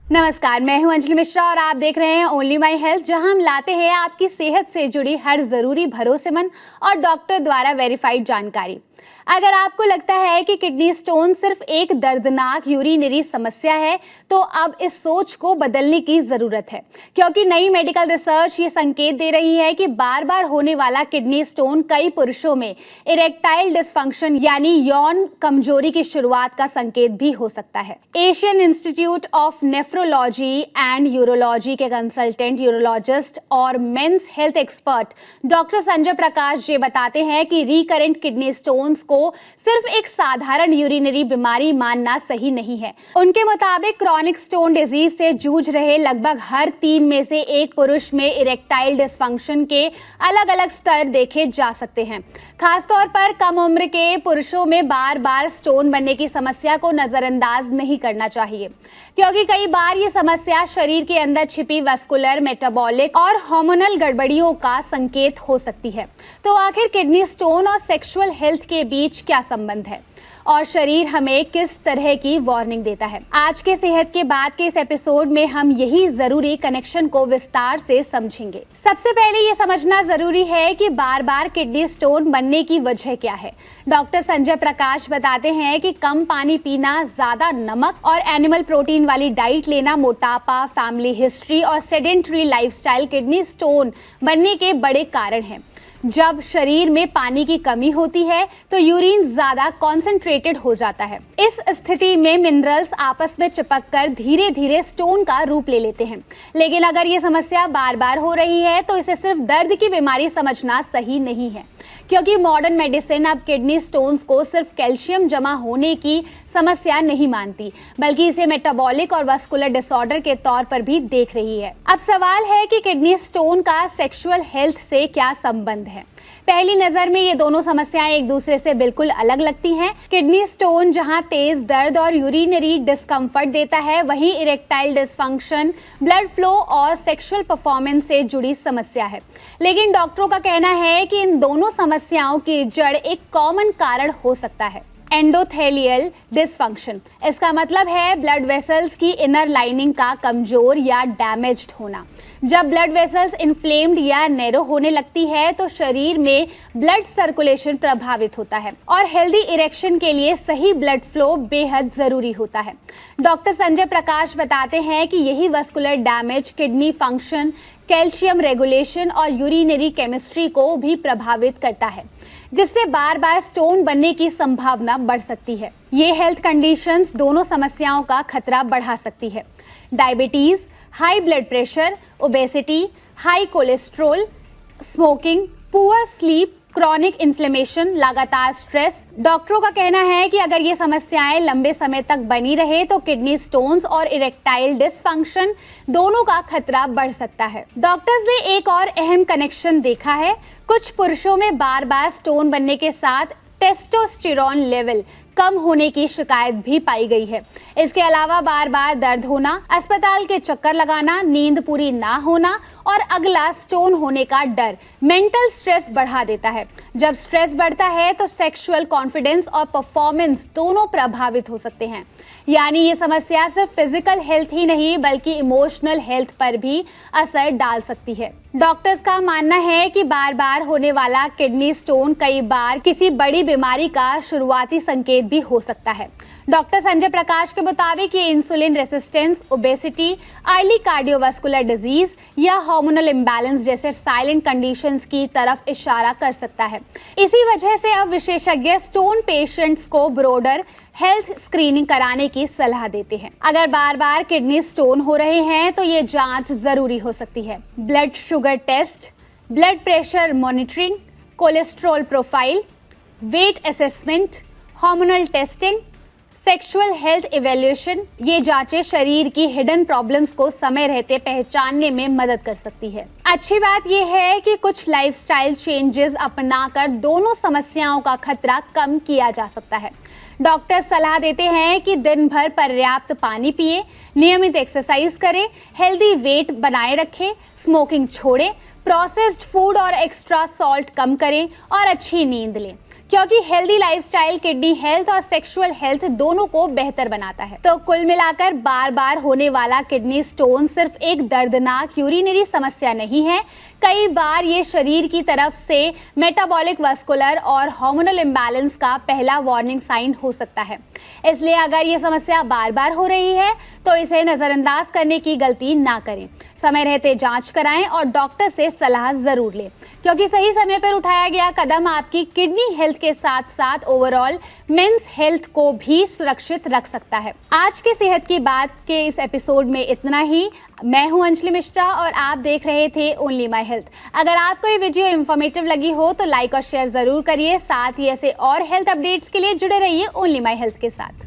नमस्कार, मैं हूं अंजलि मिश्रा और आप देख रहे हैं ओनली माई हेल्थ, जहां हम लाते हैं आपकी सेहत से जुड़ी हर जरूरी, भरोसेमंद और डॉक्टर द्वारा वेरीफाइड जानकारी। अगर आपको लगता है कि किडनी स्टोन सिर्फ एक दर्दनाक यूरिनरी समस्या है, तो अब इस सोच को बदलने की जरूरत है, क्योंकि नई मेडिकल रिसर्च ये संकेत दे रही है कि बार बार होने वाला किडनी स्टोन कई पुरुषों में इरेक्टाइल डिसफंक्शन यानी यौन कमजोरी की शुरुआत का संकेत भी हो सकता है। Asian Institute of Nephrology and Urology के कंसल्टेंट यूरोलॉजिस्ट और men's health expert doctor Sanjay Prakash ये बताते हैं कि रिकरेंट किडनी स्टोन्स को सिर्फ एक साधारण यूरिनरी बीमारी मानना सही नहीं है। उनके मुताबिक क्रॉनिक स्टोन डिजीज से जूझ रहे लगभग हर 3 में से 1 पुरुष में इरेक्टाइल डिसफंक्शन के अलग अलग स्तर देखे जा सकते हैं। खासतौर पर कम उम्र के पुरुषों में बार बार स्टोन बनने की समस्या को नजरअंदाज नहीं करना चाहिए, क्योंकि कई बार ये समस्या शरीर के अंदर छिपी वैस्कुलर, मेटाबॉलिक और हार्मोनल गड़बड़ियों का संकेत हो सकती है। तो आखिर किडनी स्टोन और सेक्सुअल हेल्थ के बीच क्या संबंध है और शरीर हमें किस तरह की वार्निंग देता है? आज के सेहत के बाद के इस एपिसोड में हम यही जरूरी कनेक्शन को विस्तार से समझेंगे। सबसे पहले ये समझना जरूरी है कि बार बार किडनी स्टोन बनने की वजह क्या है। डॉक्टर संजय प्रकाश बताते हैं कि कम पानी पीना, ज्यादा नमक और एनिमल प्रोटीन वाली डाइट लेना, मोटापा, फैमिली हिस्ट्री और सेडेंटरी लाइफस्टाइल किडनी स्टोन बनने के बड़े कारण हैं। जब शरीर में पानी की कमी होती है तो यूरिन ज्यादा कॉन्सेंट्रेटेड हो जाता है। इस स्थिति में मिनरल्स आपस में चिपककर धीरे धीरे स्टोन का रूप ले लेते हैं। लेकिन अगर ये समस्या बार बार हो रही है तो इसे सिर्फ दर्द की बीमारी समझना सही नहीं है, क्योंकि मॉडर्न मेडिसिन अब किडनी स्टोन्स को सिर्फ कैल्शियम जमा होने की समस्या नहीं मानती, बल्कि इसे मेटाबॉलिक और वैस्कुलर डिसऑर्डर के तौर पर भी देख रही है। अब सवाल है कि किडनी स्टोन का सेक्सुअल हेल्थ से क्या संबंध है। पहली नजर में ये दोनों समस्याएं एक दूसरे से बिल्कुल अलग लगती हैं। किडनी स्टोन जहां तेज दर्द और यूरिनरी डिस्कम्फर्ट देता है, वहीं इरेक्टाइल डिसफंक्शन ब्लड फ्लो और सेक्सुअल परफॉर्मेंस से जुड़ी समस्या है। लेकिन डॉक्टरों का कहना है कि इन दोनों समस्याओं की जड़ एक कॉमन कारण हो सकता है, एंडोथेलियल डिसफंक्शन। इसका मतलब है ब्लड वेसल्स की इनर लाइनिंग का कमजोर या डैमेज्ड होना। जब ब्लड वेसल्स इन्फ्लेम्ड या नैरो होने लगती है तो शरीर में ब्लड सर्कुलेशन प्रभावित होता है और हेल्दी इरेक्शन के लिए सही ब्लड फ्लो बेहद जरूरी होता है। डॉक्टर संजय प्रकाश बताते हैं कि यही vascular damage kidney function, calcium regulation और यूरिनरी केमिस्ट्री को भी प्रभावित करता है, जिससे बार बार स्टोन बनने की संभावना बढ़ सकती है। ये हेल्थ कंडीशंस दोनों समस्याओं का खतरा बढ़ा सकती है। Diabetes, high blood pressure, obesity, high cholesterol, smoking, poor sleep, chronic inflammation, लगातार स्ट्रेस। डॉक्टरों का कहना है कि अगर ये समस्याएं लंबे समय तक बनी रहे तो किडनी स्टोन्स और इरेक्टाइल डिसफंक्शन दोनों का खतरा बढ़ सकता है। डॉक्टर्स ने एक और अहम कनेक्शन देखा है। कुछ पुरुषों में बार बार स्टोन बनने के साथ टेस्टोस्टेरोन लेवल कम होने की शिकायत भी पाई गई है। इसके अलावा बार बार दर्द होना, अस्पताल के चक्कर लगाना, नींद पूरी ना होना और अगला स्टोन होने का डर मेंटल स्ट्रेस बढ़ा देता है। जब स्ट्रेस बढ़ता है तो सेक्सुअल कॉन्फिडेंस और परफॉर्मेंस दोनों प्रभावित हो सकते हैं। यानी ये समस्या सिर्फ फिजिकल हेल्थ ही नहीं बल्कि इमोशनल हेल्थ पर भी असर डाल सकती है। डॉक्टर्स का मानना है कि बार बार होने वाला किडनी स्टोन कई बार किसी बड़ी बीमारी का शुरुआती संकेत भी हो सकता है। डॉक्टर संजय प्रकाश के मुताबिक ये insulin resistance, obesity, early cardiovascular disease या हार्मोनल इम्बैलेंस जैसे साइलेंट कंडीशंस की तरफ इशारा कर सकता है। इसी वजह से अब विशेषज्ञ स्टोन पेशेंट्स को ब्रॉडर हेल्थ स्क्रीनिंग कराने की सलाह देते हैं। अगर बार बार किडनी स्टोन हो रहे हैं तो ये जांच जरूरी हो सकती है। Blood sugar test, blood pressure monitoring, cholesterol profile, weight assessment, hormonal testing, sexual health evaluation, ये जांचें शरीर की हिडन प्रॉब्लम्स को समय रहते पहचानने में मदद कर सकती है। अच्छी बात यह है कि कुछ लाइफस्टाइल चेंजेस अपनाकर दोनों समस्याओं का खतरा कम किया जा सकता है। डॉक्टर सलाह देते हैं कि दिन भर पर्याप्त पानी पिए, नियमित एक्सरसाइज करें, हेल्दी वेट बनाए रखें, स्मोकिंग छोड़ें, प्रोसेस्ड फूड और एक्स्ट्रा सॉल्ट कम करें और अच्छी नींद लें। क्योंकि हेल्दी लाइफस्टाइल किडनी हेल्थ और सेक्सुअल हेल्थ दोनों को बेहतर बनाता है। तो कुल मिलाकर बार बार होने वाला किडनी स्टोन सिर्फ एक दर्दनाक यूरिनरी समस्या नहीं है, कई बार ये शरीर की तरफ से मेटाबॉलिक, वास्कुलर और हार्मोनल इम्बैलेंस का पहला वार्निंग साइन हो सकता है। इसलिए अगर ये समस्या बार बार हो रही है तो इसे नज़रअंदाज करने की गलती ना करें। समय रहते जांच कराएं और डॉक्टर से सलाह जरूर लें, क्योंकि सही समय पर उठाया गया कदम आपकी किडनी हेल्थ के साथ साथ ओवरऑल मेंस हेल्थ को भी सुरक्षित रख सकता है। आज के सेहत की बात के इस एपिसोड में इतना ही। मैं हूं अंजलि मिश्रा और आप देख रहे थे ओनली माई हेल्थ। अगर आपको ये वीडियो इंफॉर्मेटिव लगी हो तो लाइक और शेयर जरूर करिए। साथ ही ऐसे और हेल्थ अपडेट्स के लिए जुड़े रहिए ओनली माई हेल्थ के साथ।